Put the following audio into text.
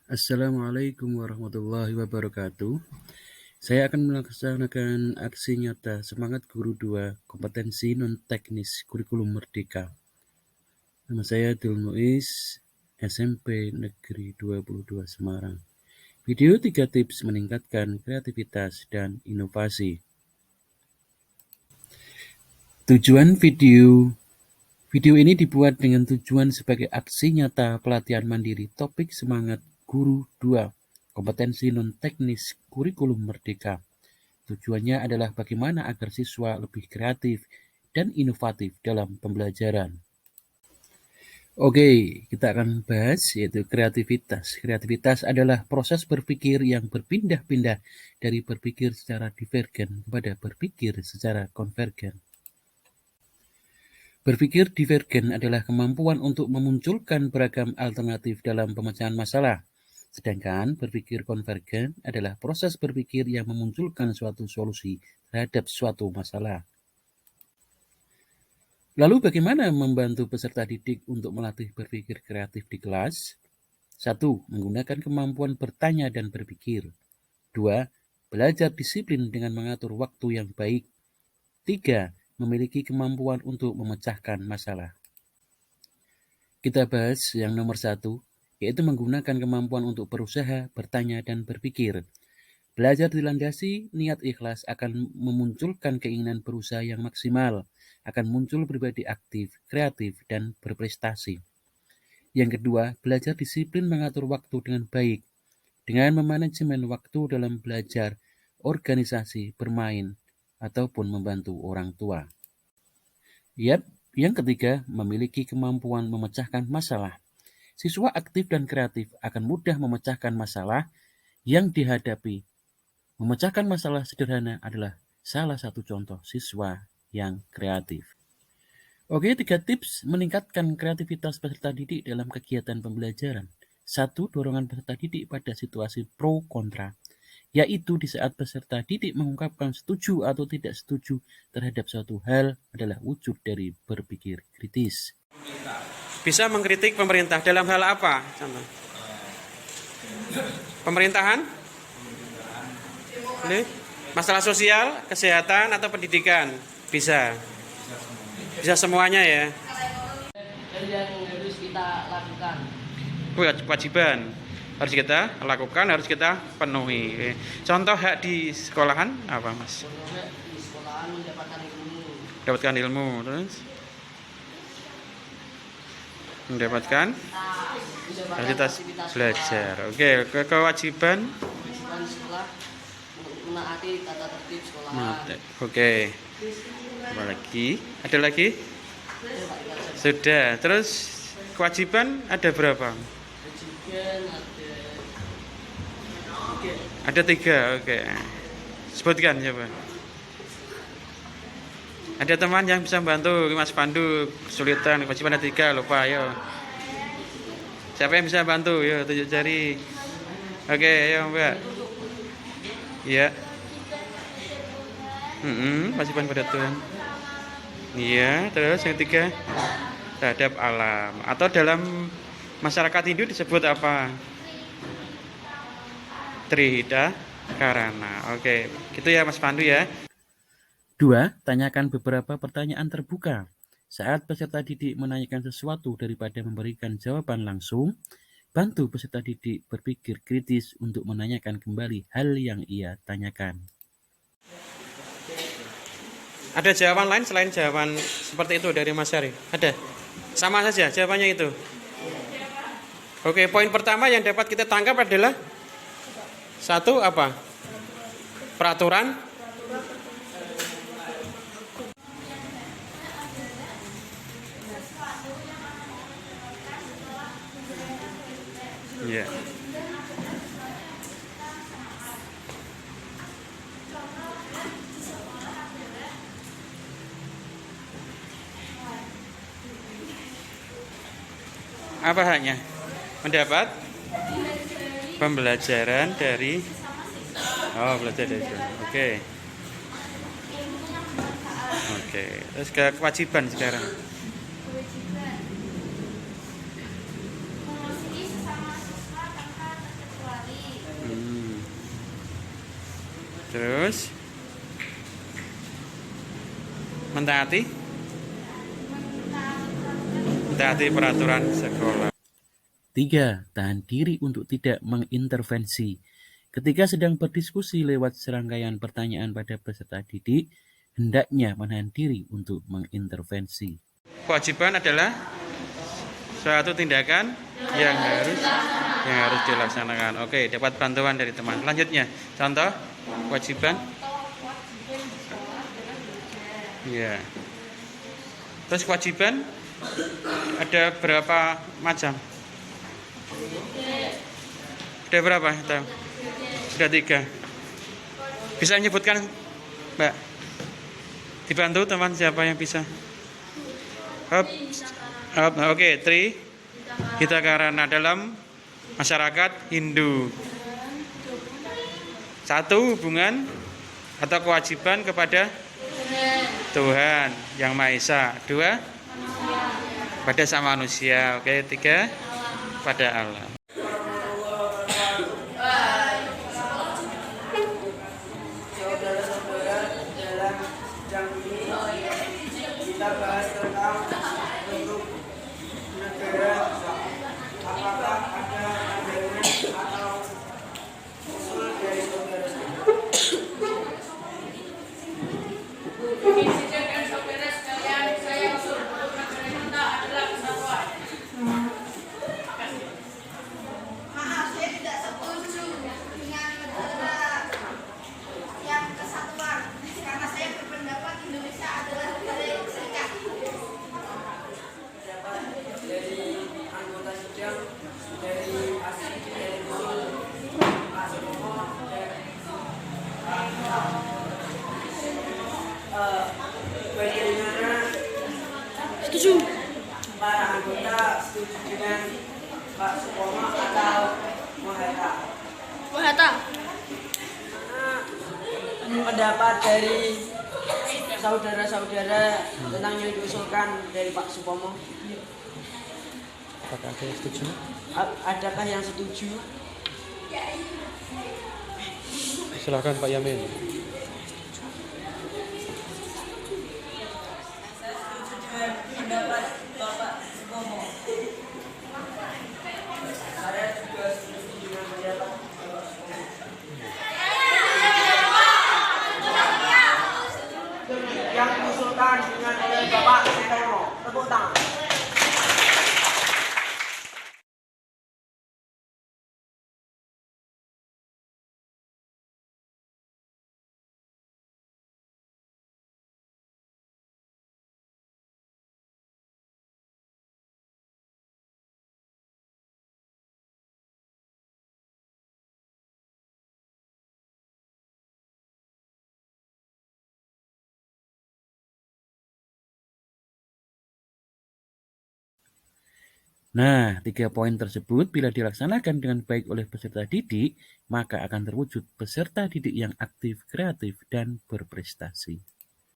Assalamualaikum warahmatullahi wabarakatuh. Saya akan melaksanakan aksi nyata Semangat Guru 2 Kompetensi Non-Teknis Kurikulum Merdeka. Nama saya Dul Muiz, SMP Negeri 22 Semarang. Video 3 tips meningkatkan kreativitas dan inovasi. Tujuan video ini dibuat dengan tujuan sebagai aksi nyata pelatihan mandiri topik Semangat Guru 2 Kompetensi Non-Teknis Kurikulum Merdeka. Tujuannya adalah bagaimana agar siswa lebih kreatif dan inovatif dalam pembelajaran. Oke, kita akan bahas yaitu kreativitas. Kreativitas adalah proses berpikir yang berpindah-pindah dari berpikir secara divergen kepada berpikir secara konvergen. Berpikir divergen adalah kemampuan untuk memunculkan beragam alternatif dalam pemecahan masalah. Sedangkan berpikir konvergen adalah proses berpikir yang memunculkan suatu solusi terhadap suatu masalah. Lalu bagaimana membantu peserta didik untuk melatih berpikir kreatif di kelas? 1. Menggunakan kemampuan bertanya dan berpikir. 2. Belajar disiplin dengan mengatur waktu yang baik. 3. Memiliki kemampuan untuk memecahkan masalah. Kita bahas yang nomor 1, yaitu menggunakan kemampuan untuk berusaha, bertanya, dan berpikir. Belajar dilandasi niat ikhlas akan memunculkan keinginan berusaha yang maksimal, akan muncul pribadi aktif, kreatif, dan berprestasi. Yang kedua, belajar disiplin mengatur waktu dengan baik, dengan memanajemen waktu dalam belajar, organisasi, bermain, ataupun membantu orang tua. Yang ketiga, memiliki kemampuan memecahkan masalah. Siswa aktif dan kreatif akan mudah memecahkan masalah yang dihadapi. Memecahkan masalah sederhana adalah salah satu contoh siswa yang kreatif. Oke, 3 tips meningkatkan kreativitas peserta didik dalam kegiatan pembelajaran. 1. Dorongan peserta didik pada situasi pro kontra, yaitu di saat peserta didik mengungkapkan setuju atau tidak setuju terhadap suatu hal adalah wujud dari berpikir kritis. Bisa mengkritik pemerintah dalam hal apa? Contoh. Pemerintahan? Masalah sosial, kesehatan, atau pendidikan? Bisa. Bisa semuanya ya. Yang harus kita lakukan. Kewajiban harus kita lakukan, harus kita penuhi. Contoh hak di sekolahan apa, Mas? Contohnya di sekolahan mendapatkan ilmu. Mendapatkan ilmu, terus mendapatkan aktivitas belajar. Oke, kewajiban sekolah menaati tata tertib sekolahan. Oke. Apa lagi? Ada lagi? Sudah. Terus kewajiban ada berapa? Kewajiban ada 3. Oke. Sebutkan coba. Ada teman yang bisa membantu Mas Pandu kesulitan, kewajiban ada 3, lupa, ayo. Siapa yang bisa bantu? Yo, tunjuk jari. Oke, ayo Mbak. Iya. Kewajiban pada Tuhan. Iya, terus yang 3 terhadap alam. Atau dalam masyarakat Hindu disebut apa? Trihita Karana. Oke, gitu ya Mas Pandu ya. 2. Tanyakan beberapa pertanyaan terbuka. Saat peserta didik menanyakan sesuatu daripada memberikan jawaban langsung, bantu peserta didik berpikir kritis untuk menanyakan kembali hal yang ia tanyakan. Ada jawaban lain selain jawaban seperti itu dari Mas Syari? Ada? Sama saja jawabannya itu? Oke, poin pertama yang dapat kita tangkap adalah 1 apa? Peraturan. Iya. Apa haknya? Mendapat pembelajaran dari belajar dari itu. Oke. Terus ke kewajiban sekarang. Terus mentaati peraturan sekolah. 3. Tahan diri untuk tidak mengintervensi. Ketika sedang berdiskusi lewat serangkaian pertanyaan pada peserta didik, hendaknya menahan diri untuk mengintervensi. Kewajiban adalah suatu tindakan yang harus dilaksanakan. Oke, dapat bantuan dari teman. Selanjutnya, contoh kewajiban. Ya. Terus kewajiban ada berapa macam? Ada berapa? Tahu? Sudah 3. Bisa menyebutkan, Mbak? Dibantu teman siapa yang bisa? Oke, 3. Kita karena dalam masyarakat Hindu. 1. Hubungan atau kewajiban kepada Tuhan yang Maha Esa. 2. Pada sama manusia. Oke, 3. Pada Allah. Saudara-saudara, dalam sidang ini kita bahas tentang bentuk negara. Apakah ada pandangan atau usul dari saudara-saudara? Maaf, saya tidak setuju dengan negara yang kesatuan karena saya berpendapat Indonesia adalah negara yang serikat. Dapat dari anggota sidang, dari asli, dari usul, Pak Supomo, dan bagaimana para anggota setuju dengan Pak Supomo atau Mohata? Pendapat dari saudara-saudara tentang yang diusulkan dari Pak Supomo. Apakah ada yang setuju? Adakah yang setuju? Silakan Pak Yamin. Pendapat Bapak Supomo. Saya juga setuju dengan pendapat Bapak Supomo. Yang diusulkan dengan oleh Bapak Supomo. Tepuk tangan. Nah, 3 poin tersebut bila dilaksanakan dengan baik oleh peserta didik, maka akan terwujud peserta didik yang aktif, kreatif, dan berprestasi.